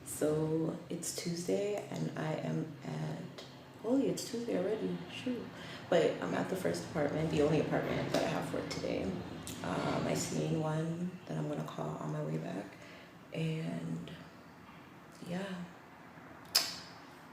So it's Tuesday and I am at, holy, it's Tuesday already, shoot. But I'm at the first apartment, the only apartment that I have for today. I seen one that I'm gonna call on my way back. And yeah,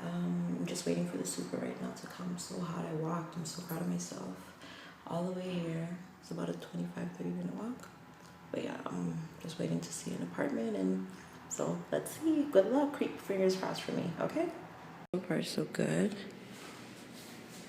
I'm just waiting for the super right now to come. I'm so hot, I walked, I'm so proud of myself. All the way here, it's about a 25-30 minute walk. But yeah, I'm just waiting to see an apartment, and so let's see. Good luck. Keep fingers crossed for me, okay? So far, so good.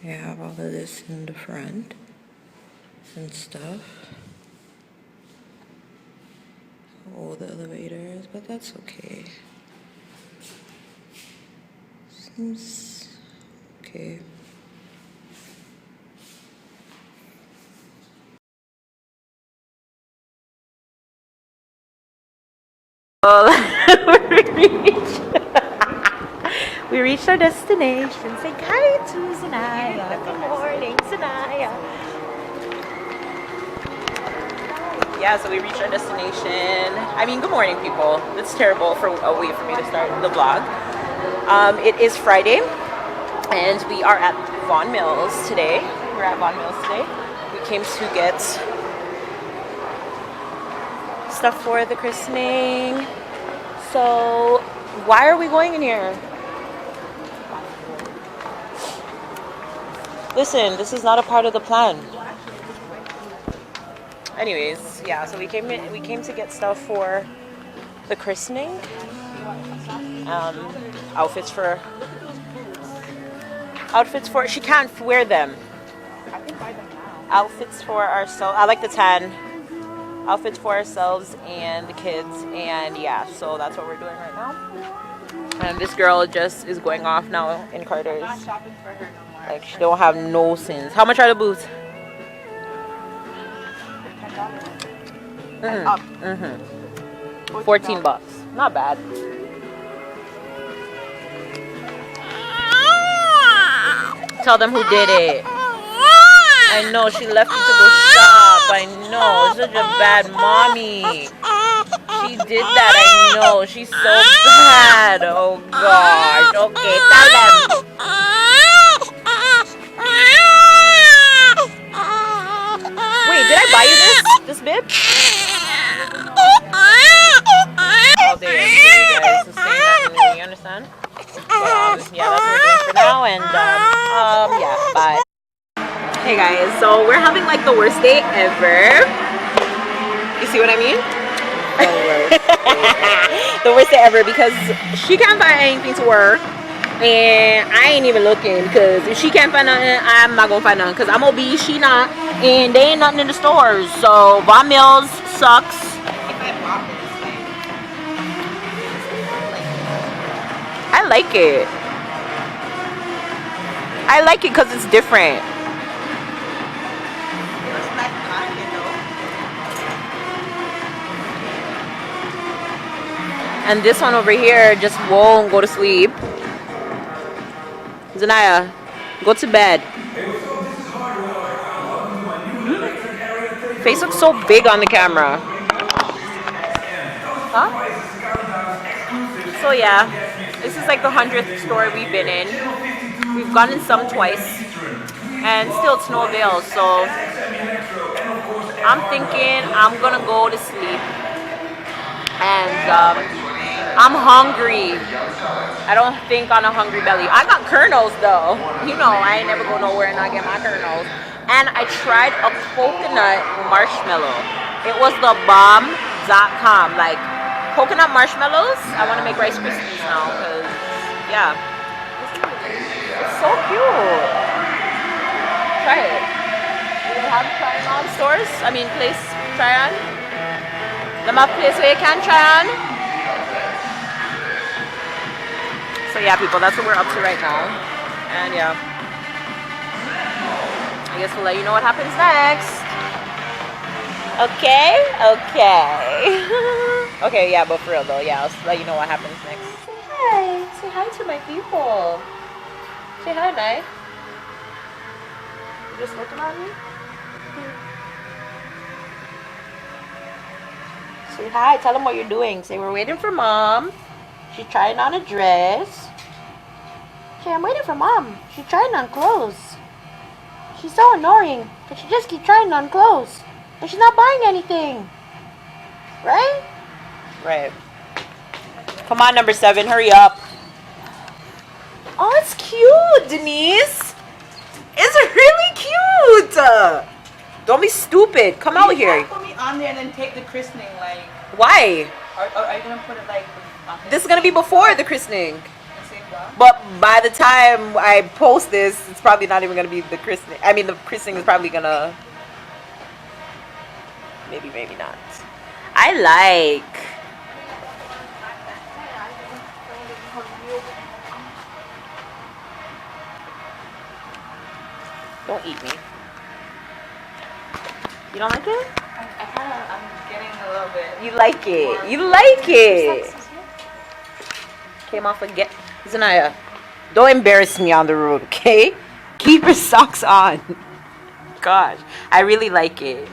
I have all of this in the front and stuff. All the elevators, but that's okay. Seems okay. We reached our destination. Say hi to Zanaya. Good morning, Zanaya. Yeah, so we reached our destination. I mean, good morning, people. It's terrible for a way for me to start the vlog. It is Friday, and we are at Vaughan Mills today. We're at Vaughan Mills today. We came to get stuff for the christening. So, why are we going in here? Listen, this is not a part of the plan. Anyways, yeah, so we came to get stuff for the christening. Outfits for she can't wear them. I can buy them now. Outfits for ourselves. I like the tan. Outfits for ourselves and the kids, and yeah, so that's what we're doing right now. And this girl just is going off now in Carter's. I'm not shopping for her no more. Like, she don't have no sins. How much are the boots? $10. 14 bucks. Not bad. Tell them who did it. I know, she left me to go shop. I know, such a bad mommy. She did that, I know. She's so bad. Oh gosh. Okay, tell them. Wait, did I buy you this bib? Oh, there you guys. So saying that to me, you understand? But, yeah, that's what we're doing for now, and yeah, bye. Hey guys, so we're having like the worst day ever. You see what I mean? The worst day ever, because she can't find anything to wear, and I ain't even looking, because if she can't find nothing, I'm not gonna find nothing, because I'm obese, she not, and they ain't nothing in the stores. So Vaughan Mills sucks. I like it. I like it because it's different. And this one over here just won't go to sleep. Zanaya, go to bed. Face looks so big on the camera. Huh? So yeah, this is like the 100th store we've been in. We've gone in some twice, and still it's no avail. So I'm thinking I'm gonna go to sleep. And I'm hungry. I don't think on a hungry belly. I got kernels though. You know, I ain't never go nowhere and not get my kernels. And I tried a coconut marshmallow. It was the bomb.com. Like, coconut marshmallows. I want to make Rice Krispies now, because, yeah. It's so cute. Try it. Do they have try-on stores? I mean, place try-on? Them have place where you can try on? So yeah, people, that's what we're up to right now. And yeah, I guess we'll let you know what happens next. Okay? Okay. Okay, yeah, but for real though, yeah, I'll let you know what happens next. Say hi. Say hi to my people. Say hi, Nye. You just looking at me? Say hi. Tell them what you're doing. Say we're waiting for mom. She's trying on a dress. Say I'm waiting for mom. She's trying on clothes. She's so annoying, but she just keeps trying on clothes. But she's not buying anything. Right? Right. Come on, number 7. Hurry up. Oh, it's cute, Denise. It's really cute. Don't be stupid. Come out here. You can't put me on there and then take the christening, like... Why? Are you going to put it, like... This is going to be before the christening. But by the time I post this, it's probably not even going to be the christening. I mean, the christening is probably going to... Maybe not. I like... Don't eat me. You don't like it? I'm getting a little bit... You like it. You like it. Came off again. Zanaya, don't embarrass me on the road, okay? Keep your socks on. Gosh, I really like it.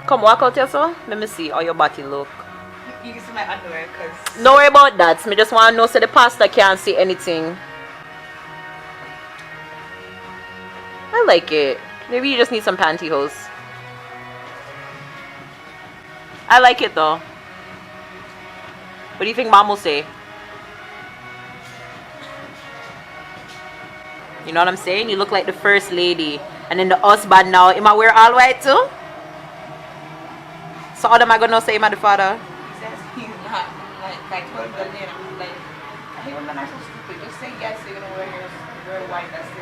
Come walk out here, so let me see how your body look. You can see my underwear, because... Don't worry about that. Me just want to know so the pastor can't see anything. I like it. Maybe you just need some pantyhose. I like it though. What do you think mom will say? You know what I'm saying? You look like the first lady. And then the husband now, am I wear all white too? So all them are gonna say, am I the father? He says he's not. Like 12 years later, I'm like, hey, women are so stupid. Just say yes, you're gonna wear white, that's it.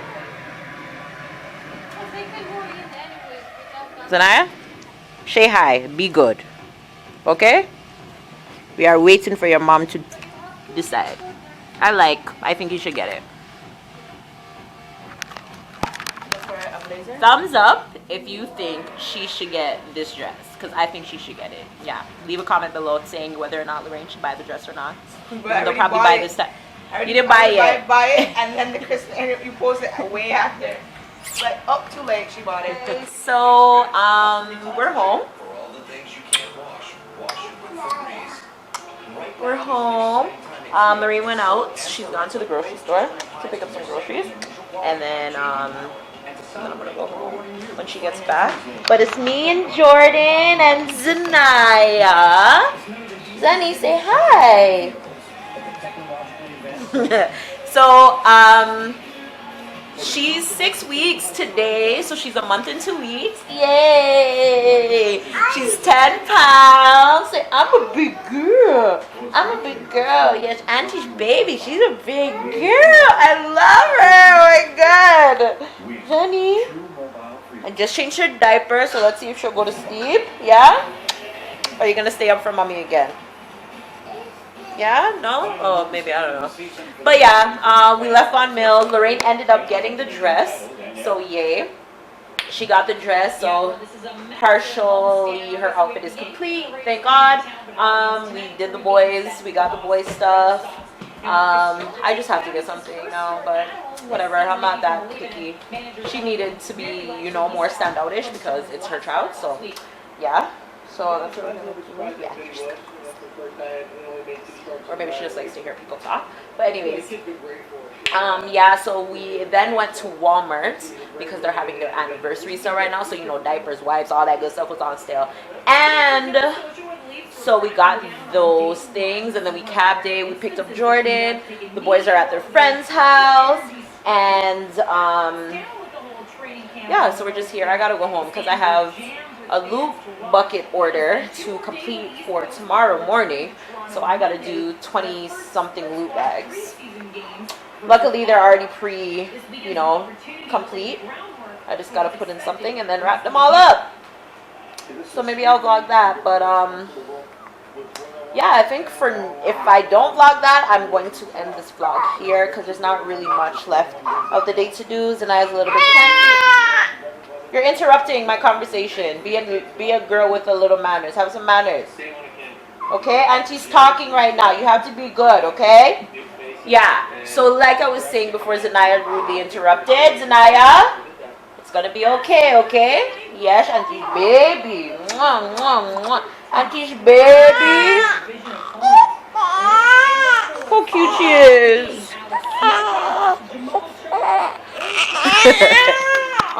Zanaya, say hi, be good. Okay? We are waiting for your mom to decide. I think you should get it. Thumbs up if you think she should get this dress, because I think she should get it. Yeah. Leave a comment below saying whether or not Lorraine should buy the dress or not. They'll probably buy this time. You didn't buy it yet. Buy it, and then the Christmas, and you post it way after. Like up too late, she bought it. So we're home. We're home. Marie went out. She's gone to the grocery store to pick up some groceries, and then I'm gonna go home when she gets back. But it's me and Jordan and Zanaya. Zanny, say hi. So she's 6 weeks today, so she's a month and 2 weeks. Yay! She's 10 pounds. I'm a big girl. I'm a big girl. Yes, Auntie's baby. She's a big girl. I love her. Oh my God. Honey, I just changed her diaper, so let's see if she'll go to sleep. Yeah? Or are you gonna stay up for mommy again? Yeah? No? Oh, maybe. I don't know. But yeah, we left on Mills. Lorraine ended up getting the dress. So yay. She got the dress. So partially her outfit is complete. Thank God. We did the boys. We got the boys stuff. I just have to get something now. But whatever. I'm not that picky. She needed to be, you know, more standoutish because it's her child. So yeah. So that's what we're going to do. Yeah. Or maybe she just likes to hear people talk. But anyways, yeah, so we then went to Walmart because they're having their anniversary sale right now. So, you know, diapers, wipes, all that good stuff was on sale. And so we got those things, and then we cabbed it. We picked up Jordan. The boys are at their friend's house. And, yeah, so we're just here. I got to go home because I have a loot bucket order to complete for tomorrow morning, so I gotta do 20 something loot bags. Luckily they're already you know, complete. I just gotta put in something and then wrap them all up. So maybe I'll vlog that, but yeah, I think if I don't vlog that, I'm going to end this vlog here because there's not really much left of the day to do's, and I was a little bit campy. You're interrupting my conversation. Be a girl with a little manners. Have some manners. Okay? Auntie's talking right now. You have to be good, okay? Yeah. So like I was saying before Zanaya rudely interrupted. Zanaya, it's going to be okay, okay? Yes, Auntie's baby. Mwah, mwah, mwah. Auntie's baby. How cute she is.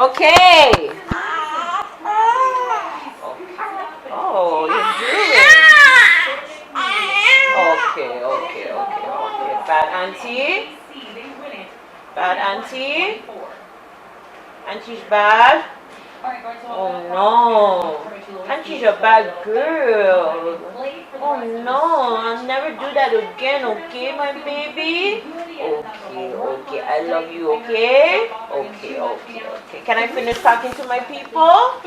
Okay. Oh, you're drooling. Okay. Bad auntie. Bad auntie. Auntie's bad. Oh no. Auntie's a bad girl. Oh no. I'll never do that again, okay, my baby? Okay. I love you, okay? Okay. Can I finish talking to my people?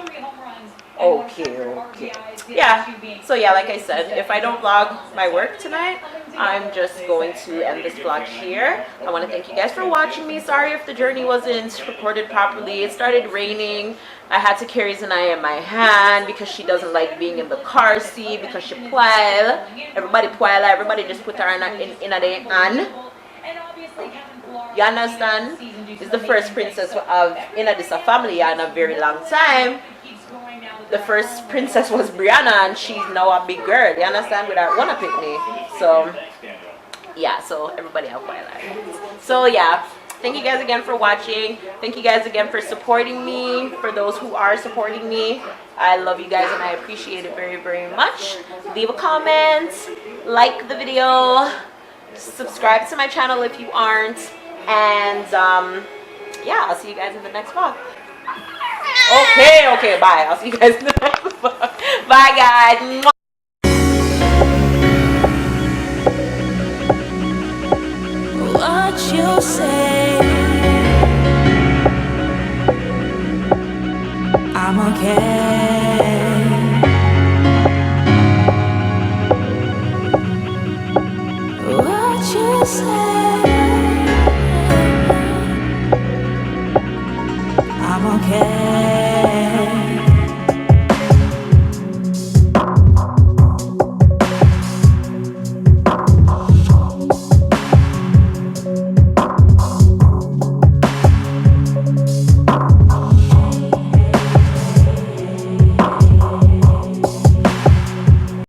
Okay. Yeah. So yeah, like I said, if I don't vlog my work tonight, I'm just going to end this vlog here. I want to thank you guys for watching me. Sorry if the journey wasn't recorded properly. It started raining. I had to carry Zanaya in my hand because she doesn't like being in the car seat because she poil. Everybody just put her in a hand. You understand? It's the first princess of in this family in a very long time. The first princess was Brianna, and she's now a big girl. You understand? With her wanna picnic. So yeah, so everybody out by that. So yeah, thank you guys again for watching. Thank you guys again for supporting me. For those who are supporting me, I love you guys and I appreciate it very, very much. Leave a comment, like the video, subscribe to my channel if you aren't, and yeah, I'll see you guys in the next vlog. Okay, bye. I'll see you guys in the next vlog. Bye, guys. What you say, I'm okay.